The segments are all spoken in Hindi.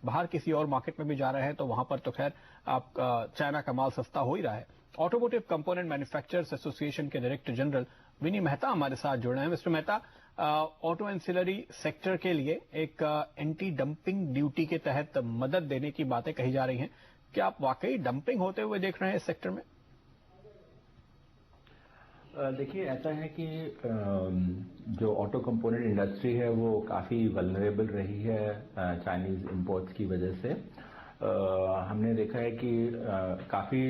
बाहर किसी और मार्केट में भी जा रहे हैं तो वहां पर तो खैर आपका चाइना का माल सस्ता हो ही रहा है। ऑटोमोटिव कंपोनेंट मैन्युफैक्चरर्स एसोसिएशन के डायरेक्टर जनरल विनी मेहता हमारे साथ जुड़े हैं। Mister Mehta, auto ancillary sector के लिए एक एंटी डंपिंग ड्यूटी के तहत मदद देने की बातें कही जा रही हैं। क्या आप वाकई डंपिंग होते हुए देख रहे हैं इस सेक्टर में? देखिए, ऐसा है कि जो ऑटो कंपोनेंट इंडस्ट्री है वो काफ़ी वल्नरेबल रही है चाइनीज़ इंपोर्ट्स की वजह से। हमने देखा है कि काफ़ी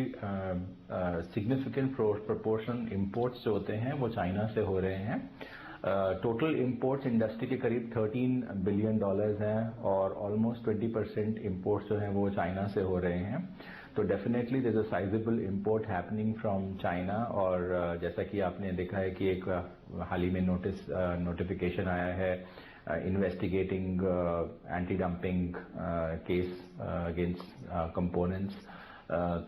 सिग्निफिकेंट प्रोपोर्शन इंपोर्ट्स जो होते हैं वो चाइना से हो रहे हैं। टोटल इंपोर्ट्स इंडस्ट्री के करीब $13 बिलियन हैं और ऑलमोस्ट 20% इंपोर्ट्स जो हैं वो चाइना से हो रहे हैं। तो definitely there is a sizeable import happening from China. और जैसा कि आपने देखा है कि एक हाल ही में नोटिफिकेशन आया है investigating anti dumping case against components.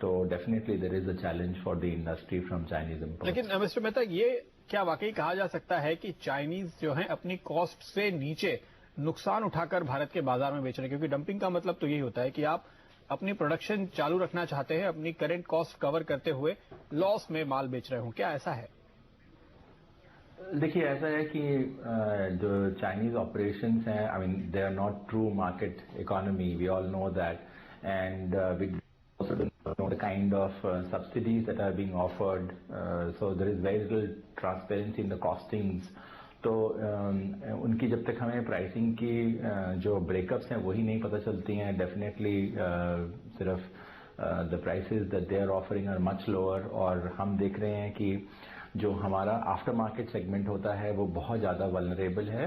तो definitely there is a challenge for the industry from Chinese imports. लेकिन मिस्टर मेहता, ये क्या वाकई कहा जा सकता है कि चाइनीज जो है अपनी कॉस्ट से नीचे नुकसान उठाकर भारत के बाजार में बेच रहे हैं? क्योंकि डंपिंग का मतलब तो यही होता है कि आप अपनी प्रोडक्शन चालू रखना चाहते हैं, अपनी करंट कॉस्ट कवर करते हुए लॉस में माल बेच रहे हो। क्या ऐसा है? देखिए, ऐसा है कि जो चाइनीज ऑपरेशंस हैं, I mean they are not true market economy, we all know that, and we also don't know the kind of subsidies that are being offered, so there is very little transparency in the costings. तो उनकी जब तक हमें प्राइसिंग की जो ब्रेकअप्स हैं वही नहीं पता चलती हैं, डेफिनेटली सिर्फ the prices that they are offering are much lower. और हम देख रहे हैं कि जो हमारा आफ्टर मार्केट सेगमेंट होता है वो बहुत ज़्यादा वल्नरेबल है।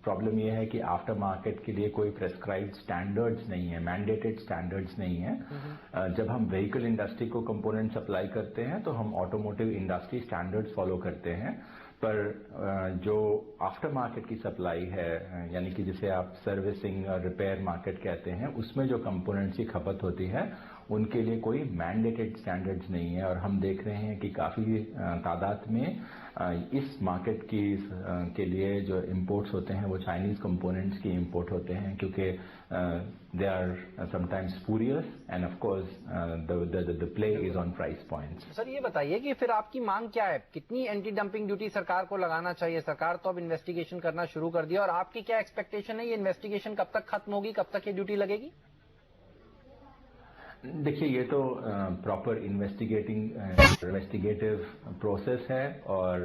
प्रॉब्लम ये है कि आफ्टर मार्केट के लिए कोई प्रेस्क्राइब्ड स्टैंडर्ड्स नहीं है, मैंडेटेड स्टैंडर्ड्स नहीं है। जब हम व्हीकल इंडस्ट्री को कंपोनेंट सप्लाई करते हैं तो हम ऑटोमोटिव इंडस्ट्री स्टैंडर्ड्स फॉलो करते हैं, पर जो आफ्टर मार्केट की सप्लाई है, यानी कि जिसे आप सर्विसिंग और रिपेयर मार्केट कहते हैं, उसमें जो कंपोनेंट्स की खपत होती है उनके लिए कोई मैंडेटेड स्टैंडर्ड्स नहीं है। और हम देख रहे हैं कि काफ़ी तादाद में इस मार्केट के लिए जो इंपोर्ट्स होते हैं वो चाइनीज कंपोनेंट्स की इंपोर्ट होते हैं, क्योंकि they are sometimes spurious and of course the play is on price points. Sir, ये बताइए कि फिर आपकी मांग क्या है? कितनी एंटी डंपिंग ड्यूटी सरकार को लगाना चाहिए? सरकार तो अब इन्वेस्टिगेशन करना शुरू कर दिया, और आपकी क्या एक्सपेक्टेशन है? ये इन्वेस्टिगेशन कब तक खत्म होगी, कब तक ये ड्यूटी लगेगी? देखिए, ये तो प्रॉपर इन्वेस्टिगेटिव प्रोसेस है, और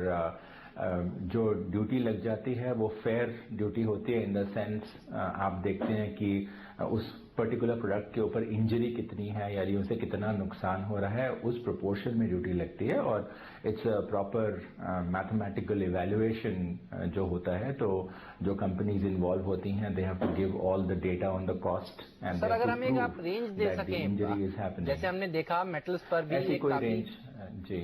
जो ड्यूटी लग जाती है वो फेयर ड्यूटी होती है, इन द सेंस आप देखते हैं कि उस पर्टिकुलर प्रोडक्ट के ऊपर इंजरी कितनी है, यानी उसे कितना नुकसान हो रहा है, उस प्रोपोर्शन में ड्यूटी लगती है। और it's a proper mathematical evaluation जो होता है। तो जो कंपनीज इन्वॉल्व होती हैं, they have to give all the data on the cost and sir, अगर हमें आप रेंज दे सकें, जैसे हमने देखा मेटल्स पर भी ऐसी कोई रेंज जी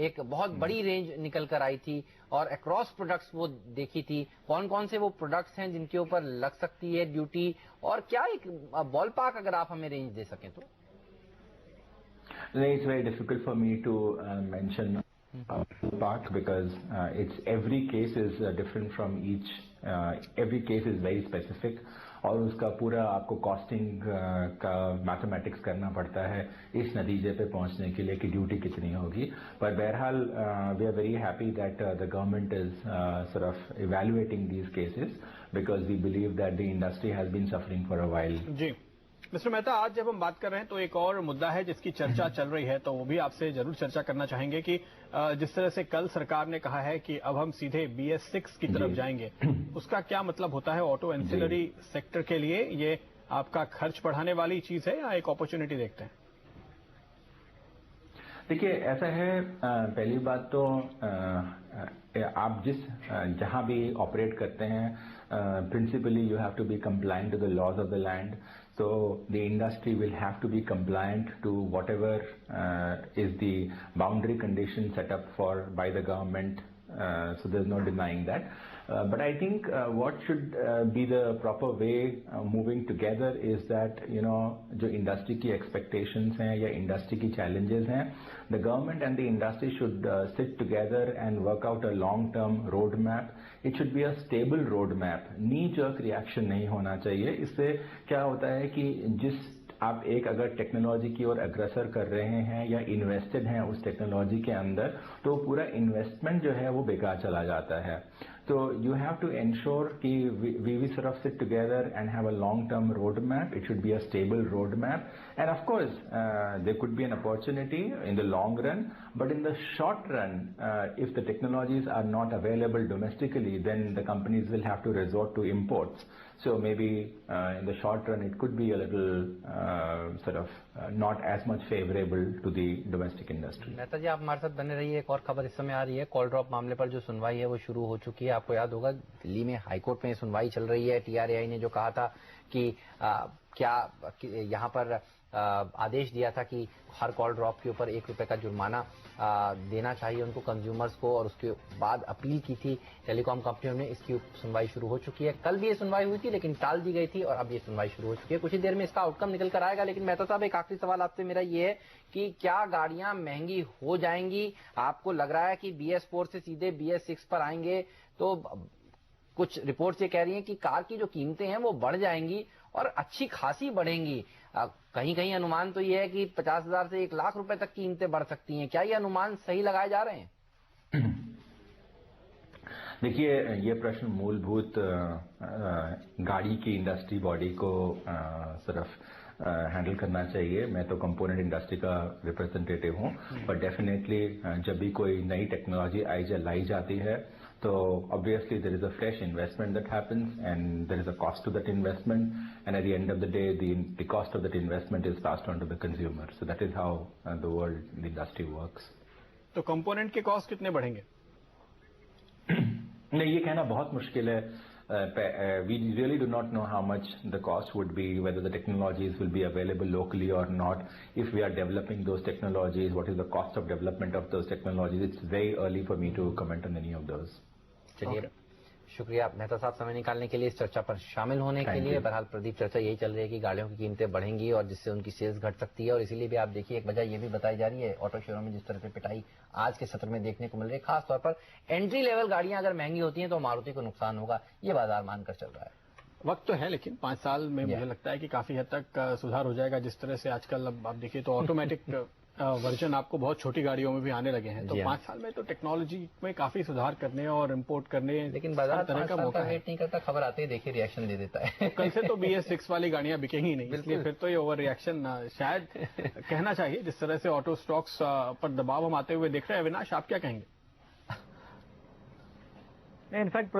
एक बहुत बड़ी रेंज निकल कर आई थी, और अक्रॉस प्रोडक्ट्स वो देखी थी। कौन कौन से वो प्रोडक्ट्स हैं जिनके ऊपर लग सकती है ड्यूटी, और क्या एक बॉल पार्क अगर आप हमें रेंज दे सकें तो? It's very difficult for me to mention ballpark because every case is different from each. Every case is very specific, और उसका पूरा आपको कॉस्टिंग का मैथमेटिक्स करना पड़ता है इस नतीजे पे पहुंचने के लिए कि ड्यूटी कितनी होगी। पर बहरहाल we are very happy that the government is sort of evaluating these cases because we believe that the industry has been suffering for a while. जी मिस्टर मेहता, आज जब हम बात कर रहे हैं तो एक और मुद्दा है जिसकी चर्चा चल रही है, तो वो भी आपसे जरूर चर्चा करना चाहेंगे कि जिस तरह से कल सरकार ने कहा है कि अब हम सीधे BS6 की तरफ जाएंगे, उसका क्या मतलब होता है ऑटो एंसिलरी सेक्टर के लिए? ये आपका खर्च बढ़ाने वाली चीज है या एक अपॉर्चुनिटी देखते हैं? देखिए, ऐसा है, पहली बात तो आप जहां भी ऑपरेट करते हैं, principally you have to be compliant to the laws of the land. So the industry will have to be compliant to whatever is the boundary condition set up by the government. So there's no denying that. But I think what should be the proper way moving together is that, जो industry की expectations हैं या industry की challenges हैं, the government and the industry should sit together and work out a long-term roadmap. It should be a stable roadmap. knee-jerk reaction नहीं होना चाहिए. इससे क्या होता है कि आप एक अगर टेक्नोलॉजी की ओर अग्रसर कर रहे हैं या इन्वेस्टेड हैं उस टेक्नोलॉजी के अंदर, तो पूरा इन्वेस्टमेंट जो है वो बेकार चला जाता है. So you have to ensure कि we sort of sit together and have a long-term roadmap. It should be a stable roadmap. And of course, there could be an opportunity in the long run. But in the short run, if the technologies are not available domestically, then the companies will have to resort to imports. So maybe in the short run, it could be a little sort of not as much favorable to the domestic industry. Mehta जी, आप हमारे साथ बने रहिए. एक और खबर इस समय आ रही है. कॉल ड्रॉप मामले पर जो सुनवाई है वो शुरू हो चुकी है. आपको याद होगा दिल्ली में हाईकोर्ट में सुनवाई चल रही है. TRAI ने जो कहा था कि क्या यहाँ पर आदेश दिया था कि हर कॉल ड्रॉप के ऊपर ₹1 का जुर्माना देना चाहिए उनको कंज्यूमर्स को, और उसके बाद अपील की थी टेलीकॉम कंपनियों ने. इसकी सुनवाई शुरू हो चुकी है. कल भी ये सुनवाई हुई थी लेकिन टाल दी गई थी और अब ये सुनवाई शुरू हो चुकी है. कुछ ही देर में इसका आउटकम निकल कर आएगा. लेकिन मेहता साहब, एक आखिरी सवाल आपसे मेरा ये है कि क्या गाड़ियां महंगी हो जाएंगी? आपको लग रहा है कि BS4 से सीधे BS6 पर आएंगे? तो कुछ रिपोर्ट्स ये कह रही हैं कि कार की जो कीमतें हैं वो बढ़ जाएंगी और अच्छी खासी बढ़ेंगी. कहीं कहीं अनुमान तो ये है कि 50,000 से 1 लाख रुपए तक कीमतें बढ़ सकती हैं. क्या ये अनुमान सही लगाए जा रहे हैं? देखिए, ये प्रश्न मूलभूत गाड़ी की इंडस्ट्री बॉडी को सिर्फ हैंडल करना चाहिए. मैं तो कंपोनेंट इंडस्ट्री का रिप्रेजेंटेटिव हूं, पर डेफिनेटली जब भी कोई नई टेक्नोलॉजी लाई जाती है तो obviously there is a fresh investment that happens and there is a cost to that investment, and at the end of the day the cost of that investment is passed on to the consumer. So that is how the world, the industry works. तो कंपोनेंट के कॉस्ट कितने बढ़ेंगे? नहीं, ये कहना बहुत मुश्किल है. We really do not know how much the cost would be, whether the technologies will be available locally or not. If we are developing those technologies, what is the cost of development of those technologies? It's very early for me to comment on any of those. चलिए, शुक्रिया मेहता साहब समय निकालने के लिए, इस चर्चा पर शामिल होने के लिए. बहरहाल प्रदीप, चर्चा यही चल रही है कि गाड़ियों की कीमतें बढ़ेंगी और जिससे उनकी सेल्स घट सकती है, और इसीलिए भी आप देखिए एक वजह ये भी बताई जा रही है ऑटो शोरूम में जिस तरह से पिटाई आज के सत्र में देखने को मिल रही है. खासतौर पर एंट्री लेवल गाड़ियां अगर महंगी होती हैं तो मारुति को नुकसान होगा, ये बाजार मानकर चल रहा है. वक्त तो है, लेकिन 5 साल में मुझे लगता है कि काफी हद तक सुधार हो जाएगा. जिस तरह से आजकल अब आप देखिए तो ऑटोमेटिक वर्जन आपको बहुत छोटी गाड़ियों में भी आने लगे हैं. तो 5 साल में तो टेक्नोलॉजी में काफी सुधार करने और इंपोर्ट करने, लेकिन बाजार तरह का मौका वेट नहीं करता. खबर आते ही देखिए रिएक्शन दे देता है. कल से तो BS6 वाली गाड़ियां बिकेंगी नहीं, इसलिए फिर तो ये ओवर रिएक्शन शायद कहना चाहिए. जिस तरह से ऑटो स्टॉक्स पर दबाव हम आते हुए देख रहे हैं. अविनाश, आप क्या कहेंगे? इनफैक्ट